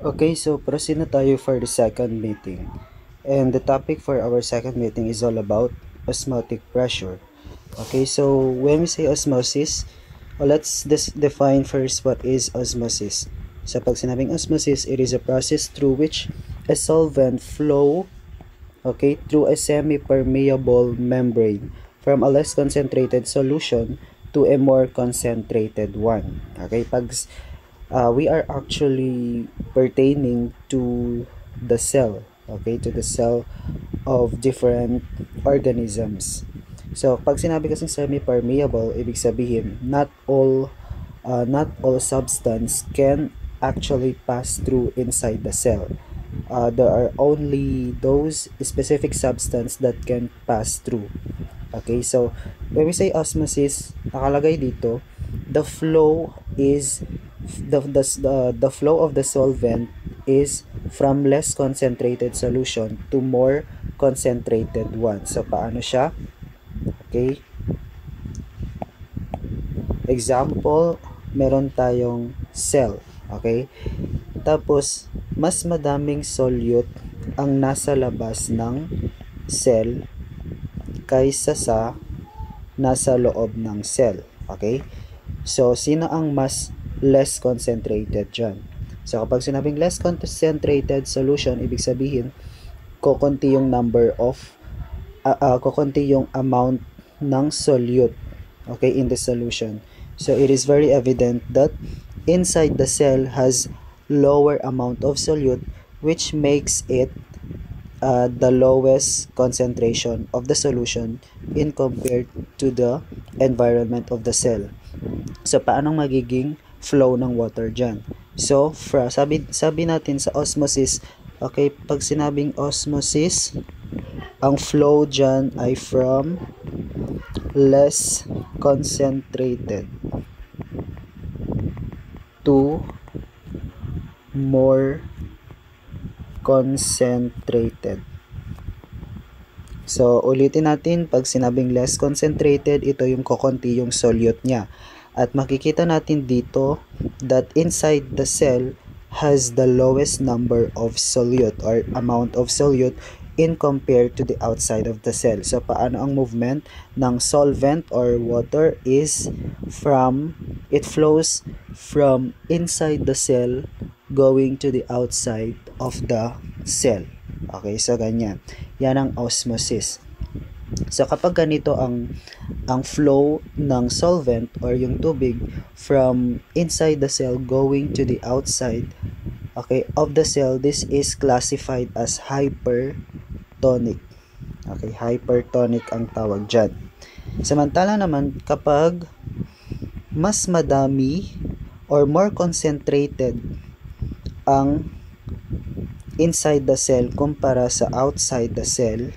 Okay, so proceed na tayo for the second meeting. And the topic for our second meeting is all about osmotic pressure. Okay, so when we say osmosis, let's define first what is osmosis. So pag sinabing osmosis, it is a process through which a solvent flow, okay, through a semi-permeable membrane from a less concentrated solution to a more concentrated one. Okay, pag we are actually pertaining to the cell, okay, to the cell of different organisms. So pag sinabi kasing semi-permeable, ibig sabihin not all substance can actually pass through inside the cell. There are only those specific substance that can pass through. Okay, so when we say osmosis, nakalagay dito, the flow is the flow of the solvent is from less concentrated solution to more concentrated one. So paano siya? Okay. Example, meron tayong cell. Okay? Tapos, mas madaming solute ang nasa labas ng cell kaysa sa nasa loob ng cell. Okay? So, sino ang mas less concentrated dyan? So, kapag sinabing less concentrated solution, ibig sabihin, kukunti yung kukunti yung amount ng solute, okay, in the solution. So, it is very evident that inside the cell has lower amount of solute, which makes it the lowest concentration of the solution in compared to the environment of the cell. So, paano magiging flow ng water dyan? So, sabi natin sa osmosis, okay, pag sinabing osmosis, ang flow dyan ay from less concentrated to more concentrated. So, ulitin natin, pag sinabing less concentrated, ito yung kukunti yung solute niya. At makikita natin dito that inside the cell has the lowest number of solute or amount of solute in compared to the outside of the cell. So, paano ang movement ng solvent or water is it flows from inside the cell going to the outside of the cell. Okay, so ganyan. Yan ang osmosis. So kapag ganito ang flow ng solvent or yung tubig from inside the cell going to the outside, okay, of the cell, this is classified as hypertonic. Okay, hypertonic ang tawag dyan. Samantala naman kapag mas madami or more concentrated ang inside the cell kumpara sa outside the cell,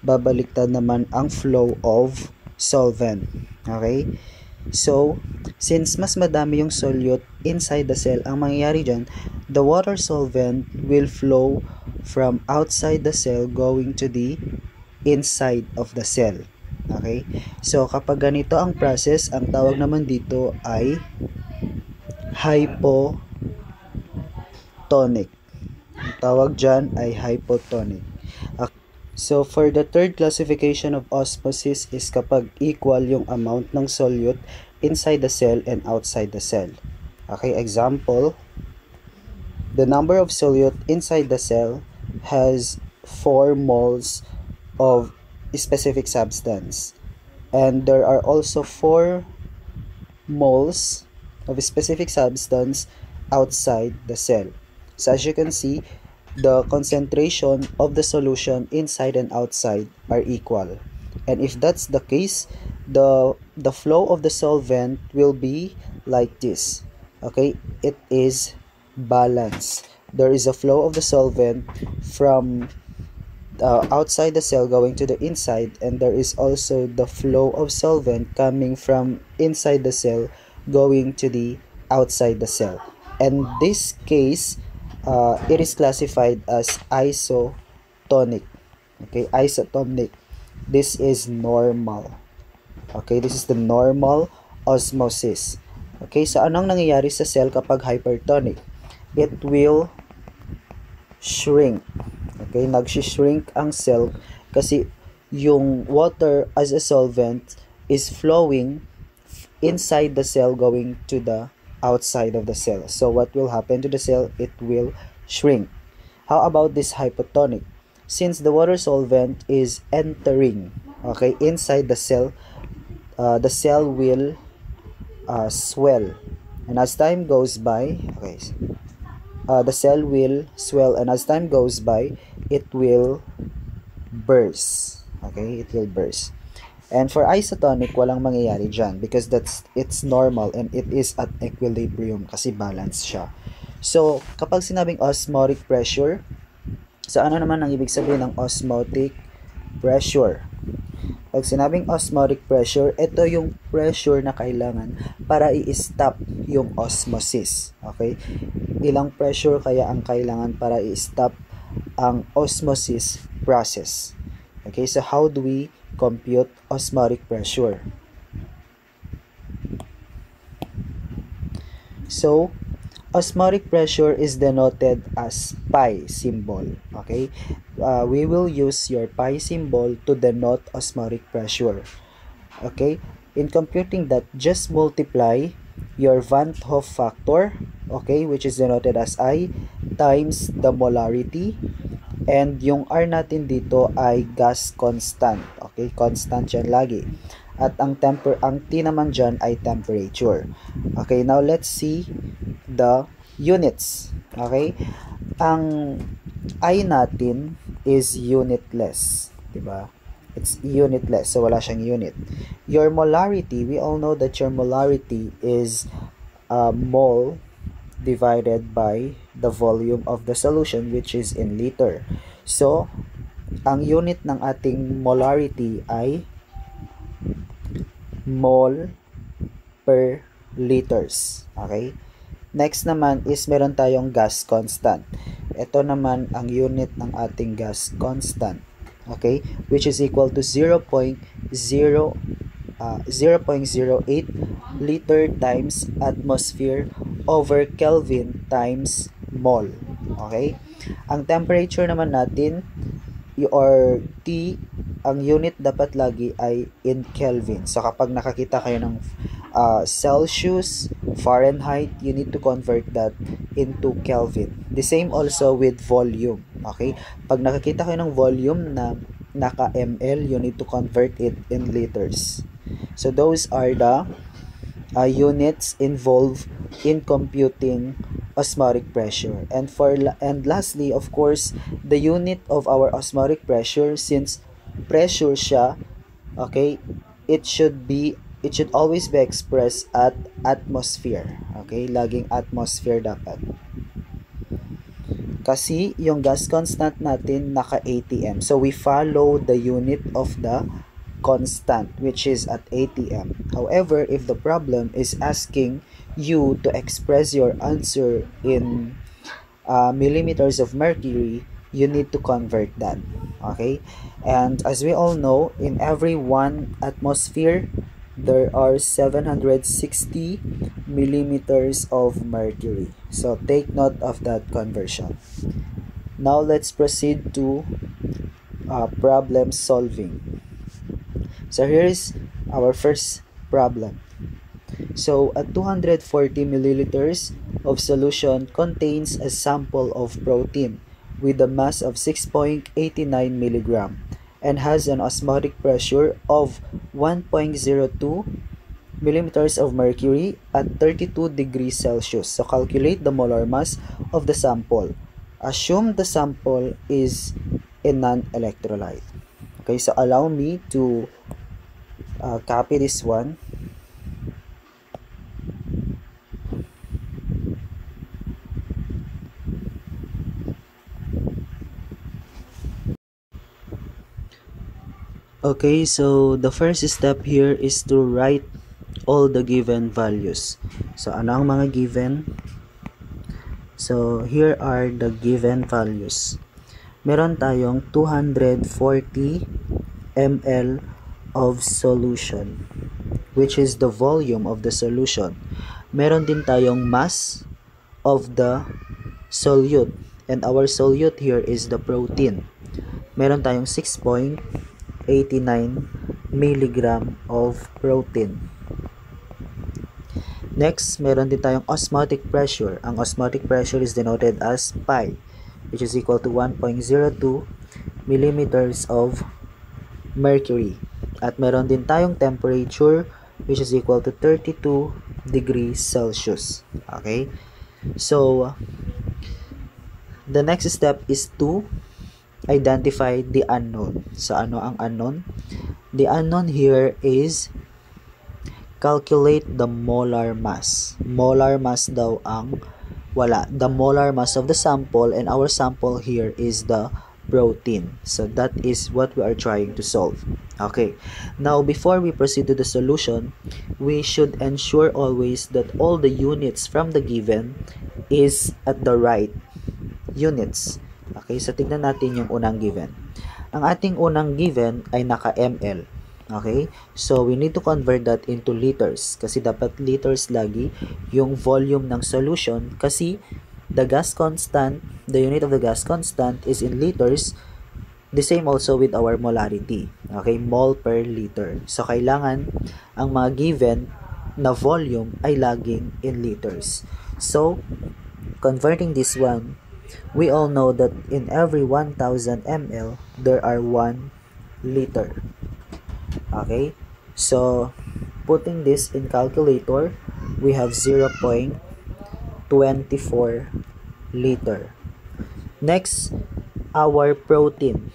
babaliktad naman ang flow of solvent. Okay? So, since mas madami yung solute inside the cell, ang mangyayari dyan, the water solvent will flow from outside the cell going to the inside of the cell. Okay? So, kapag ganito ang process, ang tawag naman dito ay hypotonic. Ang tawag dyan ay hypotonic. So, for the third classification of osmosis is kapag equal yung amount ng solute inside the cell and outside the cell. Okay, example, the number of solute inside the cell has 4 moles of specific substance. And there are also 4 moles of specific substance outside the cell. So, as you can see, the concentration of the solution inside and outside are equal. And if that's the case, the flow of the solvent will be like this. Okay, it is balanced. There is a flow of the solvent from outside the cell going to the inside, and there is also the flow of solvent coming from inside the cell going to the outside the cell. And this case, it is classified as isotonic. Okay, isotonic. This is normal. Okay, this is the normal osmosis. Okay, so anong nangyayari sa cell kapag hypertonic? it will shrink. Okay, nag-shrink ang cell kasi yung water as a solvent is flowing inside the cell going to the outside of the cell. So what will happen to the cell? It will shrink. How about this hypotonic? Since the water solvent is entering, okay, inside the cell will swell, and as time goes by, okay, the cell will swell, and as time goes by, it will burst. Okay, it will burst. And for isotonic, walang mangyayari dyan because it's normal and it is at equilibrium kasi balance siya. So, kapag sinabing osmotic pressure, so ano naman ang ibig sabihin ng osmotic pressure? Pag sinabing osmotic pressure, ito yung pressure na kailangan para i-stop yung osmosis. Okay? Ilang pressure kaya ang kailangan para i-stop ang osmosis process? Okay, so how do we compute osmotic pressure? So, osmotic pressure is denoted as pi symbol. Okay, we will use your pi symbol to denote osmotic pressure. Okay, in computing that, just multiply your Van 't Hoff factor, okay, which is denoted as I, times the molarity, and yung R natin dito ay gas constant. Okay, constant yan lagi. At ang T naman dyan ay temperature. Okay, now let's see the units. Okay, ang I natin is unitless, diba? It's unitless, so wala siyang unit. Your molarity, we all know that your molarity is mole divided by the volume of the solution, which is in liter. So, ang unit ng ating molarity ay mole per liters. Okay? Next naman is meron tayong gas constant. Ito naman ang unit ng ating gas constant. Okay? Which is equal to 0.08 liter times atmosphere over Kelvin times mole. Okay? Ang temperature naman natin, or T, ang unit dapat lagi ay in Kelvin. So kapag nakakita kayo ng Celsius, Fahrenheit, you need to convert that into Kelvin. The same also with volume. Okay? Pag nakakita kayo ng volume na naka ml, you need to convert it in liters. So those are the units involved in computing osmotic pressure. And lastly, of course, the unit of our osmotic pressure, since pressure siya, okay, it should always be expressed at atmosphere. Okay, laging atmosphere dapat. Kasi yung gas constant natin naka atm. So we follow the unit of the constant, which is at atm. However, if the problem is asking you to express your answer in millimeters of mercury, you need to convert that. Okay, and as we all know, in every 1 atmosphere there are 760 millimeters of mercury. So take note of that conversion. Now let's proceed to problem solving. So here is our first problem. So a 240 milliliters of solution contains a sample of protein with a mass of 6.89 milligram and has an osmotic pressure of 1.02 millimeters of mercury at 32 degrees Celsius. So calculate the molar mass of the sample. Assume the sample is a non-electrolyte. Okay, so allow me to copy this one. Okay, so the first step here is to write all the given values. So ano ang mga given? So here are the given values. Meron tayong 240 ml of solution, which is the volume of the solution. Meron din tayong mass of the solute. And our solute here is the protein. Meron tayong 6.89 milligram of protein. Next, meron din tayong osmotic pressure. Ang osmotic pressure is denoted as pi, which is equal to 1.02 millimeters of mercury. At meron din tayong temperature, which is equal to 32 degrees Celsius. Okay? So, the next step is to identify the unknown. So, ano ang unknown? The unknown here is calculate the molar mass. Molar mass daw ang wala. The molar mass of the sample, and our sample here is the protein. So that is what we are trying to solve. Okay. Now, before we proceed to the solution, we should ensure always that all the units from the given is at the right units. Okay, so tignan natin yung unang given. Ang ating unang given ay naka-ml. Okay, so we need to convert that into liters kasi dapat liters lagi yung volume ng solution kasi the gas constant, the unit of the gas constant is in liters. The same also with our molarity. Okay, mole per liter. So kailangan ang mga given na volume ay laging in liters. So converting this one, we all know that in every 1000 ml there are 1 liter. Okay, so putting this in calculator, we have 0.24 liter. Next, our protein.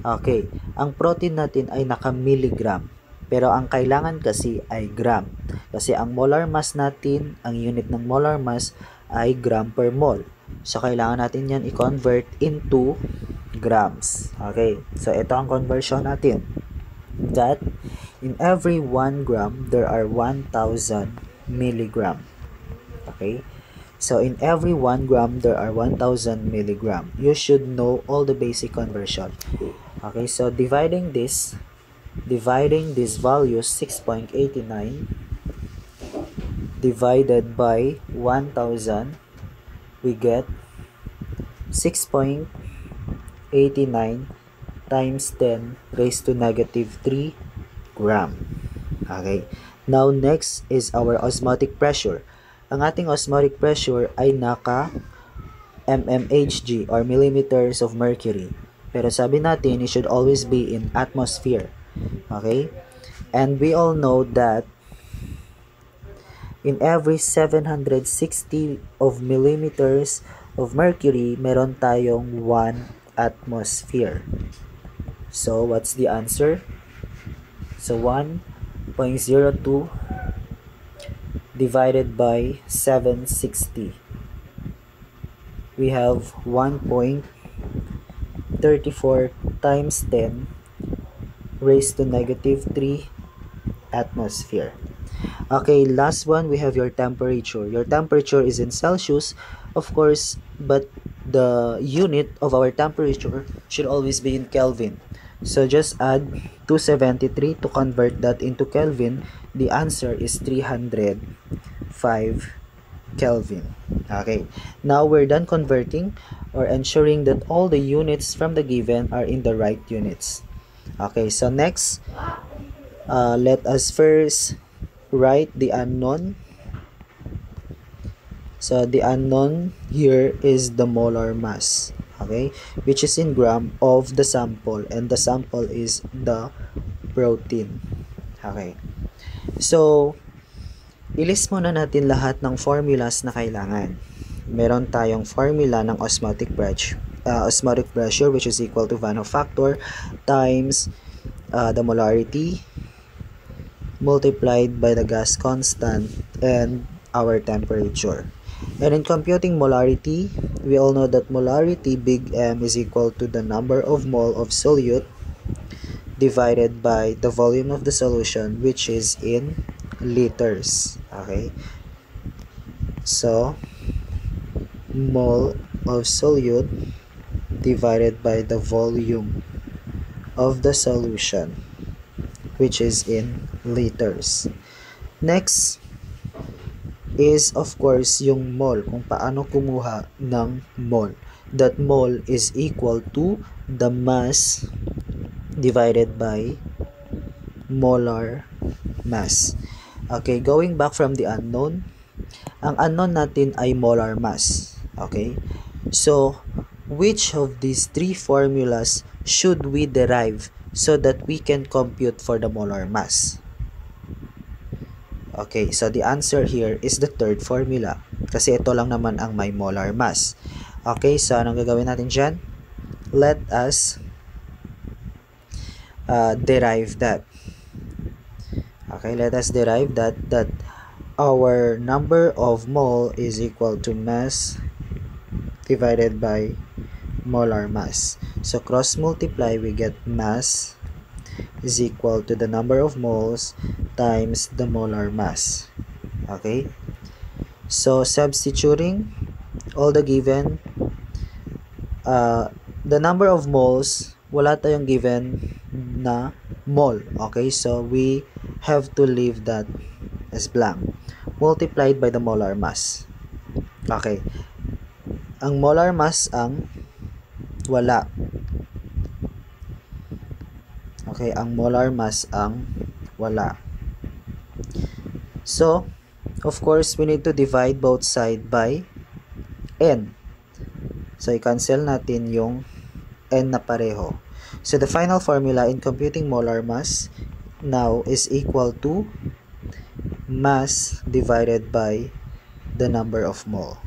Okay, ang protein natin ay naka-milligram, pero ang kailangan kasi ay gram. Kasi ang molar mass natin, ang unit ng molar mass ay gram per mole. So kailangan natin yan i-convert into grams. Okay, so ito ang conversion natin. That in every 1 gram there are 1000 milligram. Okay, so in every 1 gram there are 1000 milligram. You should know all the basic conversion. Okay, so dividing this value 6.89 divided by 1000, we get 6.89 times 10 raised to negative 3 gram. Okay. Now, next is our osmotic pressure. Ang ating osmotic pressure ay naka mmHg or millimeters of mercury. Pero sabi natin, it should always be in atmosphere. Okay. And we all know that in every 760 of millimeters of mercury, meron tayong 1 atmosphere. So, what's the answer? So, 1.02 divided by 760. We have 1.34 times 10 raised to negative 3 atmosphere. Okay, last one, we have your temperature. Your temperature is in Celsius, of course, but the unit of our temperature should always be in Kelvin. So just add 273 to convert that into Kelvin. The answer is 305 Kelvin. Okay, now we're done converting or ensuring that all the units from the given are in the right units. Okay, so next, let us first write the unknown. So the unknown here is the molar mass, okay, which is in gram of the sample, and the sample is the protein. Okay, so ilist muna natin lahat ng formulas na kailangan. Meron tayong formula ng osmotic pressure, which is equal to Van't factor times the molarity multiplied by the gas constant and our temperature. And in computing molarity, we all know that molarity, big M, is equal to the number of mole of solute divided by the volume of the solution, which is in liters. Okay, so mole of solute divided by the volume of the solution, which is in liters. Next, is of course yung mole, kung paano kumuha ng mole. That mole is equal to the mass divided by molar mass. Okay, going back from the unknown, ang unknown natin ay molar mass. Okay, so which of these three formulas should we derive so that we can compute for the molar mass? Okay, so the answer here is the third formula kasi ito lang naman ang may molar mass. Okay, so anong gagawin natin dyan? Let us derive that. Okay, let us derive that our number of mole is equal to mass divided by molar mass. So cross multiply, we get mass is equal to the number of moles times the molar mass. Okay, so substituting all the given, the number of moles, wala tayong given na mole. Okay, so we have to leave that as blank, multiplied by the molar mass. Okay, ang molar mass ang wala. Okay, ang molar mass ang wala. So, of course, we need to divide both side by n. So, i-cancel natin yung n na pareho. So, the final formula in computing molar mass now is equal to mass divided by the number of mole.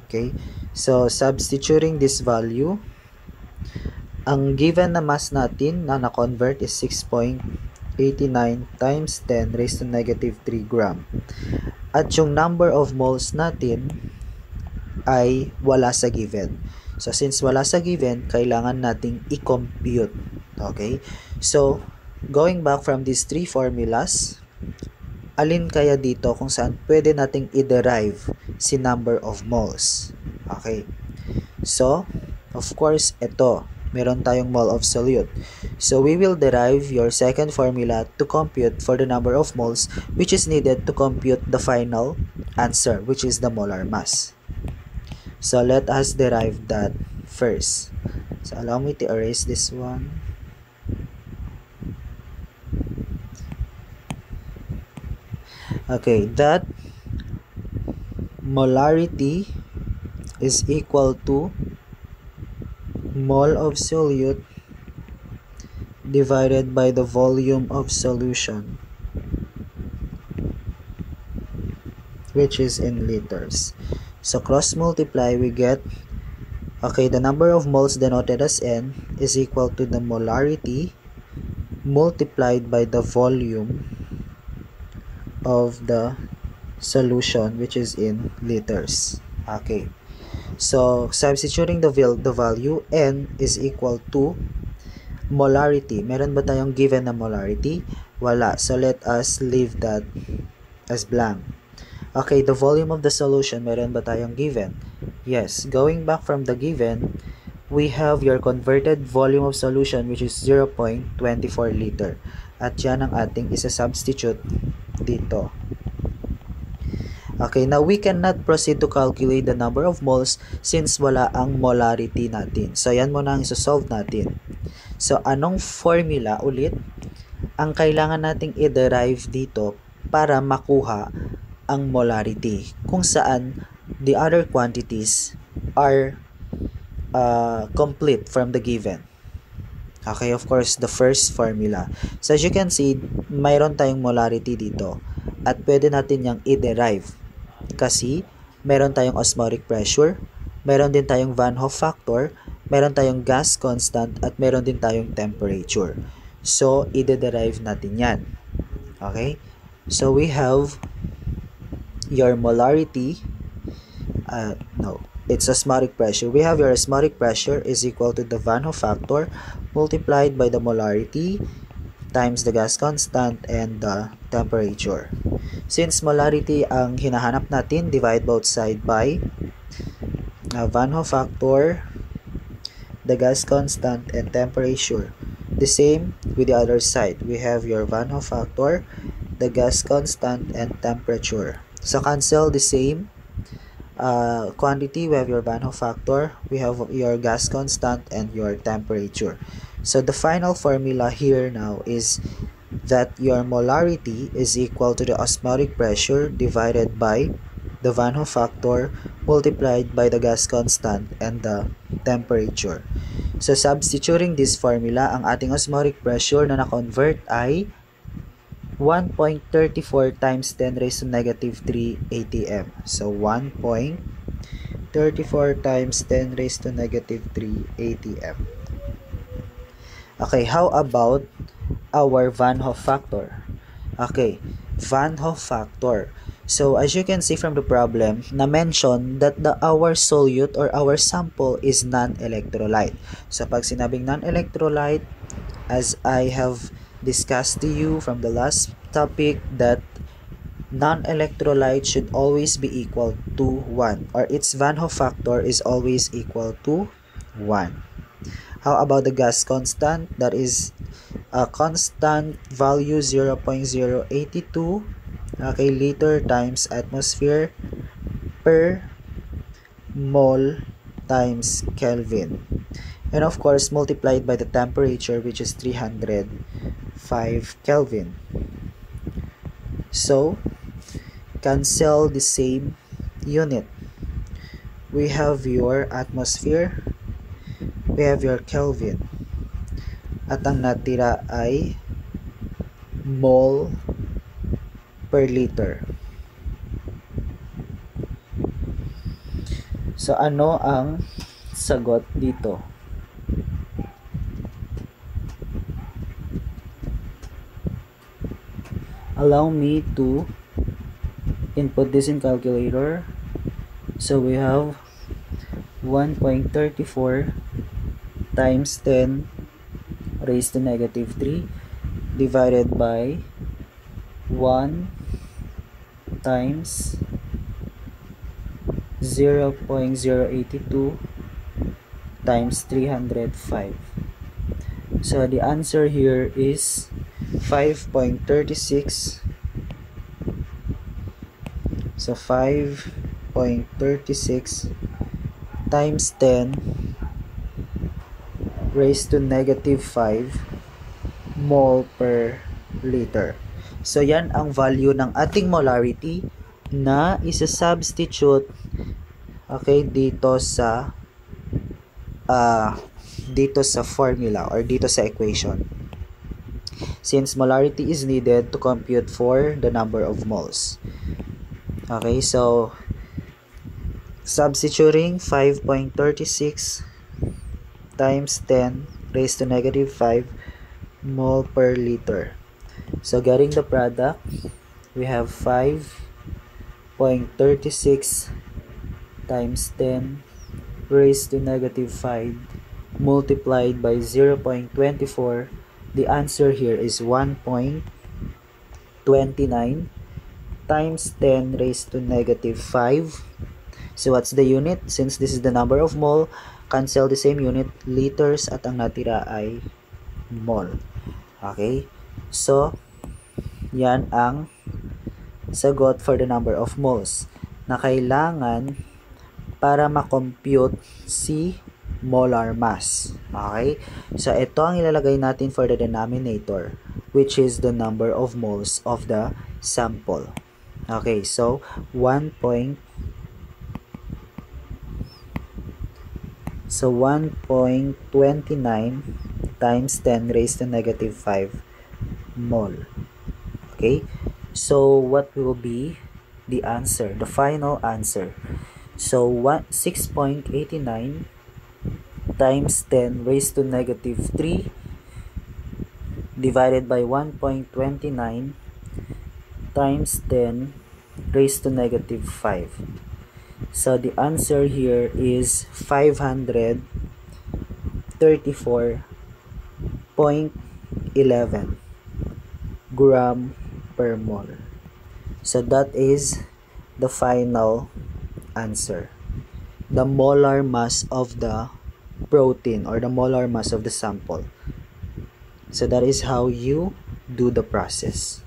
Okay, so substituting this value, ang given na mass natin na na-convert is 6.89 times 10 raised to negative 3 gram. At yung number of moles natin ay wala sa given. So, since wala sa given, kailangan nating i-compute. Okay? So, going back from these three formulas, alin kaya dito kung saan pwede nating i-derive si number of moles? Okay? So, of course, ito. Meron tayong mole of solute. So, we will derive your second formula to compute for the number of moles which is needed to compute the final answer, which is the molar mass. So, let us derive that first. So, allow me to erase this one. Okay, that molarity is equal to mole of solute divided by the volume of solution, which is in liters. So cross multiply, we get, okay, the number of moles denoted as n is equal to the molarity multiplied by the volume of the solution, which is in liters. Okay, so substituting the value, n is equal to molarity. Meron ba tayong given na molarity? Wala. So let us leave that as blank. Okay, the volume of the solution, meron ba tayong given? Yes. Going back from the given, we have your converted volume of solution, which is 0.24 liter. At yan ang ating isa-substitute dito. Okay, now we cannot proceed to calculate the number of moles since wala ang molarity natin. So, yan muna ang isosolve natin. So, anong formula ulit ang kailangan nating i-derive dito para makuha ang molarity, kung saan the other quantities are complete from the given. Okay, of course, the first formula. So, as you can see, mayroon tayong molarity dito at pwede natin yung i-derive. Kasi meron tayong osmotic pressure, meron din tayong Van Hoff factor, meron tayong gas constant, at meron din tayong temperature. So, i-derive natin yan. Okay? So, we have your molarity, it's osmotic pressure. We have your osmotic pressure is equal to the Van Hoff factor multiplied by the molarity times the gas constant and the temperature. Since molarity ang hinahanap natin, divide both side by Van Hoff factor, the gas constant, and temperature. The same with the other side. We have your Van Hoff factor, the gas constant, and temperature. So cancel the same quantity. We have your Van Hoff factor, we have your gas constant, and your temperature. So the final formula here now is that your molarity is equal to the osmotic pressure divided by the Van Hoff factor multiplied by the gas constant and the temperature. So substituting this formula, ang ating osmotic pressure na na-convert ay 1.34 times 10 raised to negative 3 atm. So 1.34 times 10 raised to negative 3 atm. Okay, how about our Van Hoff factor? Okay, Van Hoff factor. So as you can see from the problem, na-mention that our solute or our sample is non-electrolyte. So pag sinabing non-electrolyte, as I have discussed to you from the last topic, that non-electrolyte should always be equal to 1, or its Van Hoff factor is always equal to 1. How about the gas constant? That is a constant value 0.082 liter times atmosphere per mole times Kelvin, and of course multiplied by the temperature, which is 305 Kelvin. So cancel the same unit. We have your atmosphere, we have your Kelvin, at ang natira ay mole per liter. So ano ang sagot dito? Allow me to input this in calculator. So we have 1.34 times 10 raised to negative 3 divided by 1 times 0.082 times 305. So the answer here is 5.36. So 5.36 times 10 raised to negative 5 mole per liter. So yan ang value ng ating molarity na isa-substitute dito sa formula or dito sa equation, since molarity is needed to compute for the number of moles. Okay, so substituting 5.36 times 10 raised to negative 5 mole per liter. So getting the product, we have 5.36 times 10 raised to negative 5 multiplied by 0.24. The answer here is 1.29 times 10 raised to negative 5. So what's the unit? Since this is the number of mole, cancel the same unit, liters, at ang natira ay mole. Okay, so yan ang sagot for the number of moles na kailangan para makompute si molar mass. Okay, so ito ang ilalagay natin for the denominator, which is the number of moles of the sample. Okay, so 1.29 times 10 raised to negative 5 mole. Okay, so what will be the answer, the final answer? So 6.89 times 10 raised to negative 3 divided by 1.29 times 10 raised to negative 5. So the answer here is 534.11 gram per mole. So that is the final answer, the molar mass of the protein or the molar mass of the sample. So that is how you do the process.